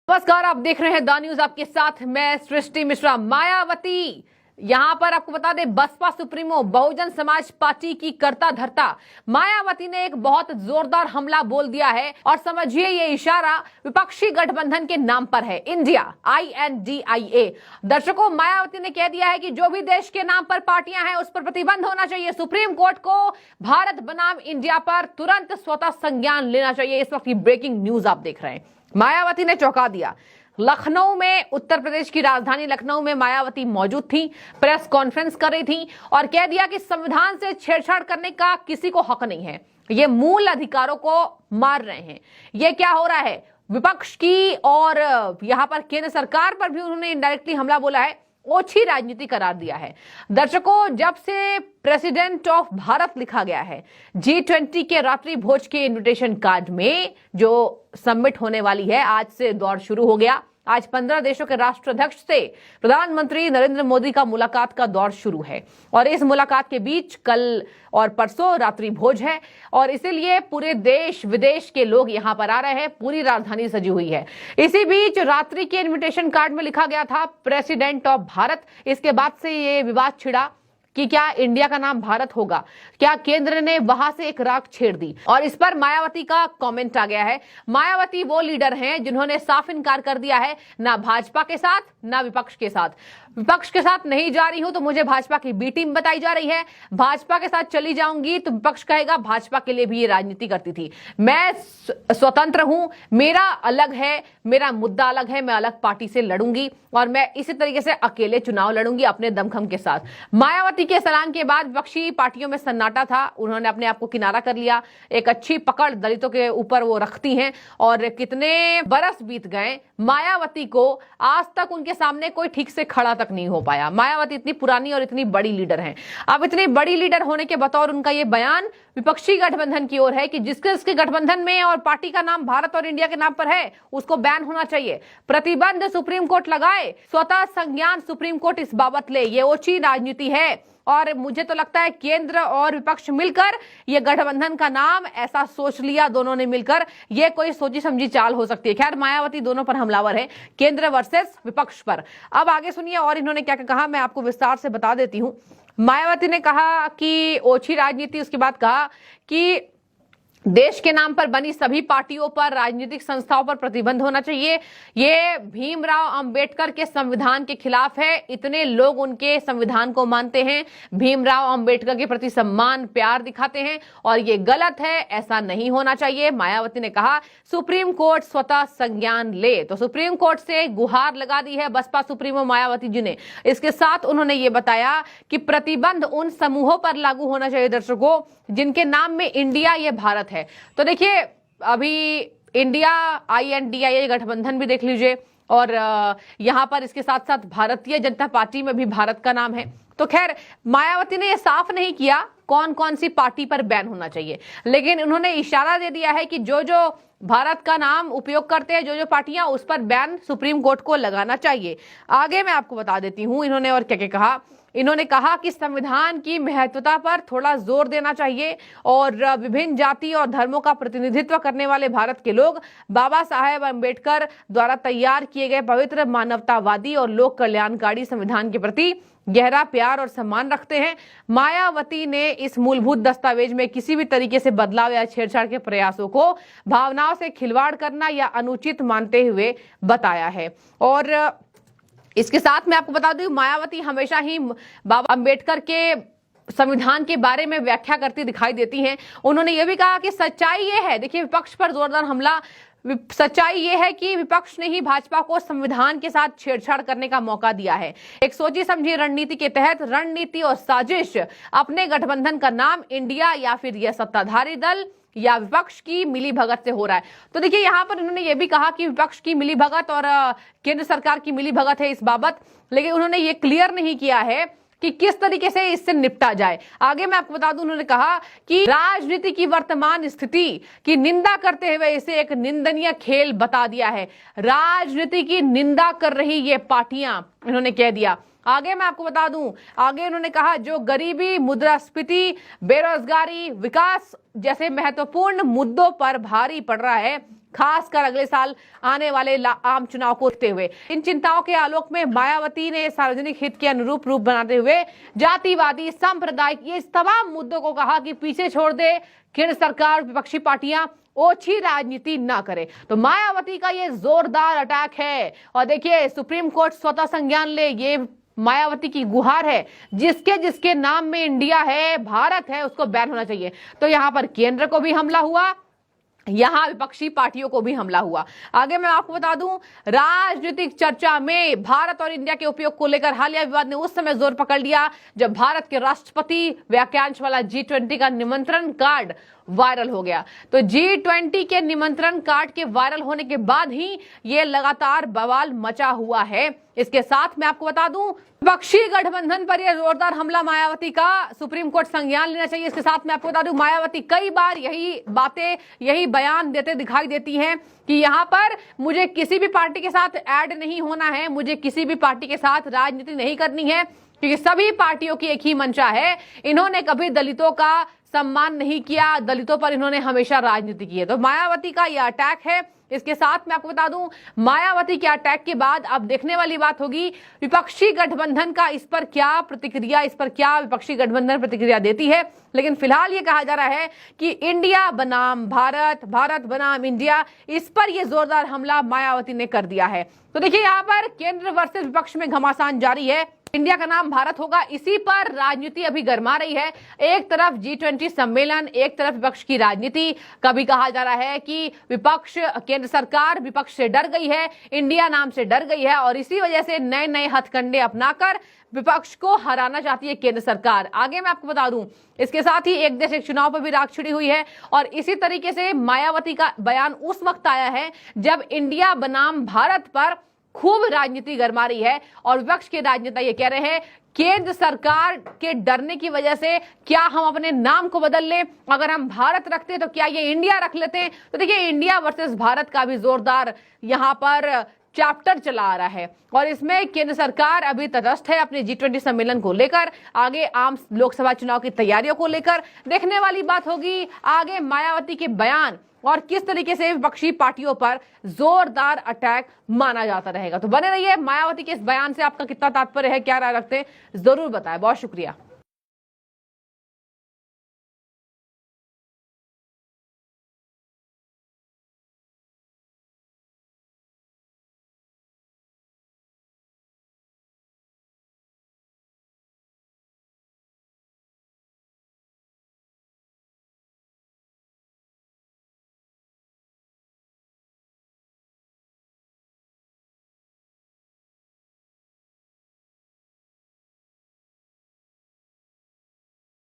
नमस्कार, आप देख रहे हैं द न्यूज। आपके साथ मैं सृष्टि मिश्रा। मायावती यहां पर आपको बता दें, बसपा सुप्रीमो बहुजन समाज पार्टी की कर्ता धर्ता मायावती ने एक बहुत जोरदार हमला बोल दिया है और समझिए ये इशारा विपक्षी गठबंधन के नाम पर है, इंडिया INDIA। दर्शकों, मायावती ने कह दिया है कि जो भी देश के नाम पर पार्टियां हैं उस पर प्रतिबंध होना चाहिए। सुप्रीम कोर्ट को भारत बनाम इंडिया पर तुरंत स्वतः संज्ञान लेना चाहिए। इस वक्त की ब्रेकिंग न्यूज आप देख रहे हैं। मायावती ने चौंका दिया। लखनऊ में, उत्तर प्रदेश की राजधानी लखनऊ में मायावती मौजूद थी, प्रेस कॉन्फ्रेंस कर रही थी और कह दिया कि संविधान से छेड़छाड़ करने का किसी को हक नहीं है। ये मूल अधिकारों को मार रहे हैं। ये क्या हो रहा है, विपक्ष की और यहां पर केंद्र सरकार पर भी उन्होंने इनडायरेक्टली हमला बोला है, ओछी राजनीति करार दिया है। दर्शकों, जब से प्रेसिडेंट ऑफ भारत लिखा गया है G20 के रात्रि भोज के इनविटेशन कार्ड में, जो सबमिट होने वाली है, आज से दौर शुरू हो गया। आज 15 देशों के राष्ट्राध्यक्ष से प्रधानमंत्री नरेंद्र मोदी का मुलाकात का दौर शुरू है और इस मुलाकात के बीच कल और परसों रात्रि भोज है और इसीलिए पूरे देश विदेश के लोग यहां पर आ रहे हैं। पूरी राजधानी सजी हुई है। इसी बीच रात्रि के इनविटेशन कार्ड में लिखा गया था प्रेसिडेंट ऑफ भारत। इसके बाद से ये विवाद छिड़ा कि क्या इंडिया का नाम भारत होगा, क्या केंद्र ने वहां से एक राख छेड़ दी और इस पर मायावती का कमेंट आ गया है। मायावती वो लीडर हैं जिन्होंने साफ इनकार कर दिया है, ना भाजपा के साथ ना विपक्ष के साथ। विपक्ष के साथ नहीं जा रही हूं तो मुझे भाजपा की बी टीम बताई जा रही है, भाजपा के साथ चली जाऊंगी तो विपक्ष कहेगा भाजपा के लिए भी ये राजनीति करती थी। मैं स्वतंत्र हूं, मेरा अलग है, मेरा मुद्दा अलग है, मैं अलग पार्टी से लड़ूंगी और मैं इसी तरीके से अकेले चुनाव लड़ूंगी अपने दमखम के साथ। मायावती के ऐलान के बाद विपक्षी पार्टियों में सन्नाटा था। उन्होंने अपने आप को किनारा कर लिया। एक अच्छी पकड़ दलितों के ऊपर वो रखती हैं और कितने बरस बीत गए, मायावती को आज तक उनके सामने कोई ठीक से खड़ा तक नहीं हो पाया। मायावती इतनी पुरानी और इतनी बड़ी लीडर हैं। अब इतनी बड़ी लीडर होने के बतौर उनका ये बयान विपक्षी गठबंधन की ओर है कि जिसके गठबंधन में और पार्टी का नाम भारत और इंडिया के नाम पर है उसको बैन होना चाहिए। प्रतिबंध सुप्रीम कोर्ट लगाए, स्वतः संज्ञान सुप्रीम कोर्ट इस बाबत ले। ये ओछी राजनीति है और मुझे तो लगता है केंद्र और विपक्ष मिलकर ये गठबंधन का नाम ऐसा सोच लिया दोनों ने मिलकर, ये कोई सोची समझी चाल हो सकती है। खैर, मायावती दोनों पर हमलावर है, केंद्र वर्सेस विपक्ष पर। अब आगे सुनिए और इन्होंने क्या कहा, मैं आपको विस्तार से बता देती हूं। मायावती ने कहा कि ओछी राजनीति, उसके बाद कहा कि देश के नाम पर बनी सभी पार्टियों पर, राजनीतिक संस्थाओं पर प्रतिबंध होना चाहिए। ये भीमराव अंबेडकर के संविधान के खिलाफ है। इतने लोग उनके संविधान को मानते हैं, भीमराव अंबेडकर के प्रति सम्मान प्यार दिखाते हैं और ये गलत है, ऐसा नहीं होना चाहिए। मायावती ने कहा सुप्रीम कोर्ट स्वतः संज्ञान ले, तो सुप्रीम कोर्ट से गुहार लगा दी है बसपा सुप्रीमो मायावती जी ने। इसके साथ उन्होंने ये बताया कि प्रतिबंध उन समूहों पर लागू होना चाहिए दर्शकों जिनके नाम में इंडिया ये भारत है। तो देखिए, अभी इंडिया INDIA गठबंधन भी देख लीजिए और यहां पर इसके साथ साथ भारतीय जनता पार्टी में भी भारत का नाम है। तो खैर, मायावती ने यह साफ नहीं किया कौन कौन सी पार्टी पर बैन होना चाहिए, लेकिन उन्होंने इशारा दे दिया है कि जो जो भारत का नाम उपयोग करते हैं, जो जो पार्टियां, उस पर बैन सुप्रीम कोर्ट को लगाना चाहिए। आगे मैं आपको बता देती हूं इन्होंने और क्या क्या कहा। इन्होंने कहा कि संविधान की महत्वता पर थोड़ा जोर देना चाहिए और विभिन्न जाति और धर्मों का प्रतिनिधित्व करने वाले भारत के लोग बाबा साहेब अम्बेडकर द्वारा तैयार किए गए पवित्र मानवतावादी और लोक कल्याणकारी संविधान के प्रति गहरा प्यार और सम्मान रखते हैं। मायावती ने इस मूलभूत दस्तावेज में किसी भी तरीके से बदलाव या छेड़छाड़ के प्रयासों को भावनाओं से खिलवाड़ करना या अनुचित मानते हुए बताया है। और इसके साथ मैं आपको बता दूं, मायावती हमेशा ही बाबा अंबेडकर के संविधान के बारे में व्याख्या करती दिखाई देती हैं। उन्होंने यह भी कहा कि सच्चाई ये है, देखिए विपक्ष पर जोरदार हमला, सच्चाई ये है कि विपक्ष ने ही भाजपा को संविधान के साथ छेड़छाड़ करने का मौका दिया है। एक सोची समझी रणनीति के तहत रणनीति और साजिश अपने गठबंधन का नाम इंडिया या फिर यह सत्ताधारी दल या विपक्ष की मिलीभगत से हो रहा है। तो देखिए, यहां पर उन्होंने ये भी कहा कि विपक्ष की मिलीभगत और केंद्र सरकार की मिलीभगत है इस बाबत, लेकिन उन्होंने ये क्लियर नहीं किया है कि किस तरीके से इससे निपटा जाए। आगे मैं आपको बता दूं, उन्होंने कहा कि राजनीति की वर्तमान स्थिति की निंदा करते हुए इसे एक निंदनीय खेल बता दिया है। राजनीति की निंदा कर रही ये पार्टियां, इन्होंने कह दिया। आगे मैं आपको बता दूं, आगे उन्होंने कहा जो गरीबी, मुद्रास्फीति, बेरोजगारी, विकास जैसे महत्वपूर्ण मुद्दों पर भारी पड़ रहा है, खासकर अगले साल आने वाले आम चुनाव को देखते हुए। इन चिंताओं के आलोक में मायावती ने सार्वजनिक हित के अनुरूप रूप बनाते हुए जातिवादी, सांप्रदायिक, ये तमाम मुद्दों को कहा कि पीछे छोड़ दे केंद्र सरकार, विपक्षी पार्टियां ओछी राजनीति ना करे। तो मायावती का ये जोरदार अटैक है और देखिए सुप्रीम कोर्ट स्वतः संज्ञान ले, ये मायावती की गुहार है। जिसके जिसके नाम में इंडिया है, भारत है, उसको बैन होना चाहिए। तो यहां पर केंद्र को भी हमला हुआ, यहां विपक्षी पार्टियों को भी हमला हुआ। आगे मैं आपको बता दूं, राजनीतिक चर्चा में भारत और इंडिया के उपयोग को लेकर हालिया विवाद ने उस समय जोर पकड़ लिया जब भारत के राष्ट्रपति वाक्यांश वाला G20 का निमंत्रण कार्ड वायरल हो गया। तो G20 के निमंत्रण कार्ड के वायरल होने के बाद ही ये लगातार बवाल मचा हुआ है। इसके साथ मैं आपको बता दूं, विपक्षी गठबंधन पर यह जोरदार हमला मायावती का, सुप्रीम कोर्ट संज्ञान लेना चाहिए। इसके साथ मैं आपको बता दूं, मायावती कई बार यही बातें, यही बयान देते दिखाई देती हैं कि यहां पर मुझे किसी भी पार्टी के साथ ऐड नहीं होना है, मुझे किसी भी पार्टी के साथ राजनीति नहीं करनी है, क्योंकि सभी पार्टियों की एक ही मंशा है। इन्होंने कभी दलितों का सम्मान नहीं किया, दलितों पर इन्होंने हमेशा राजनीति की है। तो मायावती का यह अटैक है। इसके साथ मैं आपको बता दूं, मायावती के अटैक के बाद अब देखने वाली बात होगी विपक्षी गठबंधन का इस पर क्या प्रतिक्रिया, इस पर क्या विपक्षी गठबंधन प्रतिक्रिया देती है। लेकिन फिलहाल ये कहा जा रहा है कि इंडिया बनाम भारत, भारत बनाम इंडिया, इस पर यह जोरदार हमला मायावती ने कर दिया है। तो देखिए यहां पर केंद्र वर्सेस विपक्ष में घमासान जारी है। इंडिया का नाम भारत होगा, इसी पर राजनीति अभी गरमा रही है। एक तरफ G20 सम्मेलन, एक तरफ विपक्ष की राजनीति। कभी कहा जा रहा है कि विपक्ष, केंद्र सरकार विपक्ष से डर गई है, इंडिया नाम से डर गई है और इसी वजह से नए नए हथकंडे अपनाकर विपक्ष को हराना चाहती है केंद्र सरकार। आगे मैं आपको बता दूं, इसके साथ ही एक देश एक चुनाव पर भी राख छिड़ी हुई है और इसी तरीके से मायावती का बयान उस वक्त आया है जब इंडिया बनाम भारत पर खूब राजनीति गरमा रही है और विपक्ष के राजनेता ये कह रहे हैं केंद्र सरकार के डरने की वजह से क्या हम अपने नाम को बदल लें, अगर हम भारत रखते तो क्या ये इंडिया रख लेते हैं। तो देखिए इंडिया वर्सेस भारत का भी जोरदार यहां पर चैप्टर चला आ रहा है और इसमें केंद्र सरकार अभी तटस्थ है अपने G20 सम्मेलन को लेकर। आगे आम लोकसभा चुनाव की तैयारियों को लेकर देखने वाली बात होगी आगे मायावती के बयान और किस तरीके से विपक्षी पार्टियों पर जोरदार अटैक माना जाता रहेगा। तो बने रहिए। मायावती के इस बयान से आपका कितना तात्पर्य है, क्या राय रखते हैं, जरूर बताएं। बहुत शुक्रिया।